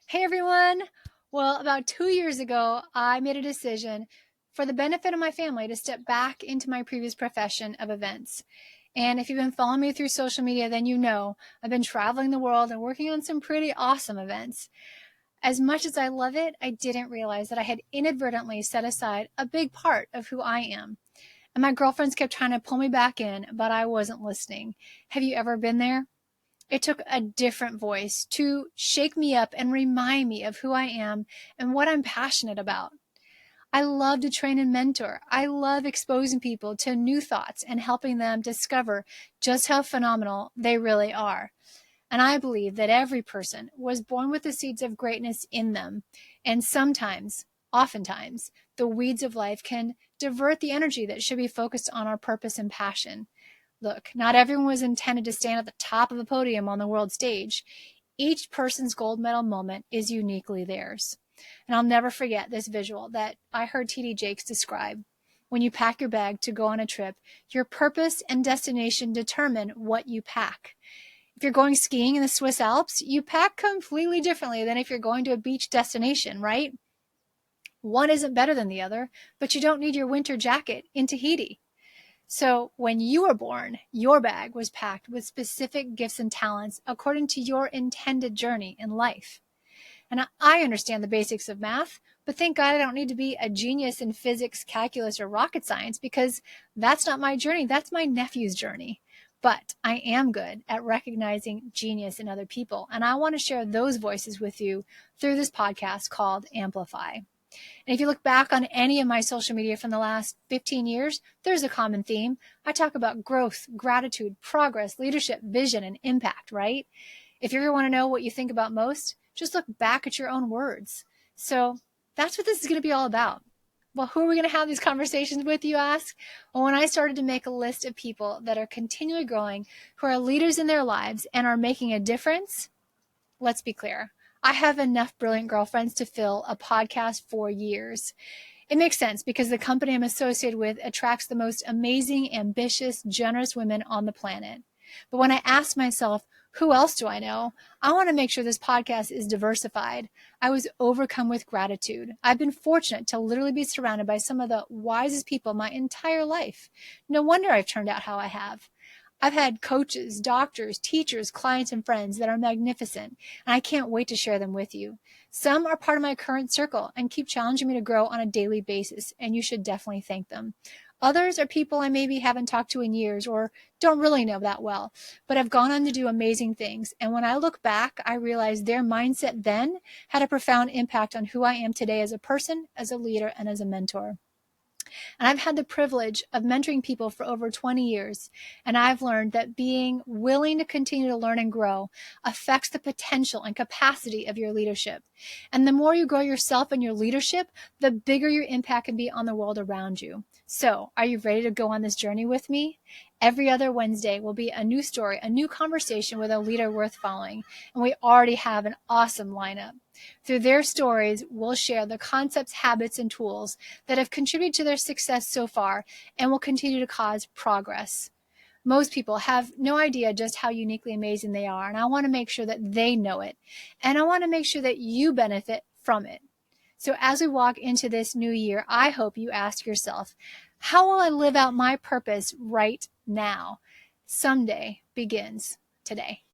Hey everyone! Well, about 2 years ago, I made a decision for the benefit of my family to step back into my previous profession of events. And if you've been following me through social media, then you know I've been traveling the world and working on some pretty awesome events. As much as I love it, I didn't realize that I had inadvertently set aside a big part of who I am. And my girlfriends kept trying to pull me back in, but I wasn't listening. Have you ever been there? It took a different voice to shake me up and remind me of who I am and what I'm passionate about. I love to train and mentor. I love exposing people to new thoughts and helping them discover just how phenomenal they really are. And I believe that every person was born with the seeds of greatness in them. And sometimes, oftentimes, the weeds of life can divert the energy that should be focused on our purpose and passion. Look, not everyone was intended to stand at the top of a podium on the world stage. Each person's gold medal moment is uniquely theirs. And I'll never forget this visual that I heard TD Jakes describe. When you pack your bag to go on a trip, your purpose and destination determine what you pack. If you're going skiing in the Swiss Alps, you pack completely differently than if you're going to a beach destination, right? One isn't better than the other, but you don't need your winter jacket in Tahiti. So when you were born, your bag was packed with specific gifts and talents according to your intended journey in life. And I understand the basics of math, but thank God I don't need to be a genius in physics, calculus, or rocket science because that's not my journey. That's my nephew's journey. But I am good at recognizing genius in other people. And I want to share those voices with you through this podcast called Amplify. And if you look back on any of my social media from the last 15 years, there's a common theme. I talk about growth, gratitude, progress, leadership, vision, and impact, right? If you ever want to know what you think about most, just look back at your own words. So that's what this is going to be all about. Well, who are we going to have these conversations with, you ask? Well, when I started to make a list of people that are continually growing, who are leaders in their lives and are making a difference, let's be clear. I have enough brilliant girlfriends to fill a podcast for years. It makes sense because the company I'm associated with attracts the most amazing, ambitious, generous women on the planet. But when I ask myself, who else do I know? I want to make sure this podcast is diversified. I was overcome with gratitude. I've been fortunate to literally be surrounded by some of the wisest people my entire life. No wonder I've turned out how I have. I've had coaches, doctors, teachers, clients, and friends that are magnificent, and I can't wait to share them with you. Some are part of my current circle and keep challenging me to grow on a daily basis, and you should definitely thank them. Others are people I maybe haven't talked to in years or don't really know that well, but have gone on to do amazing things. And when I look back, I realize their mindset then had a profound impact on who I am today as a person, as a leader, and as a mentor. And I've had the privilege of mentoring people for over 20 years. And I've learned that being willing to continue to learn and grow affects the potential and capacity of your leadership. And the more you grow yourself and your leadership, the bigger your impact can be on the world around you. So, are you ready to go on this journey with me? Every other Wednesday will be a new story, a new conversation with a leader worth following. And we already have an awesome lineup. Through their stories, we'll share the concepts, habits, and tools that have contributed to their success so far and will continue to cause progress. Most people have no idea just how uniquely amazing they are, and I want to make sure that they know it. And I want to make sure that you benefit from it. So as we walk into this new year, I hope you ask yourself, how will I live out my purpose right now? Someday begins today.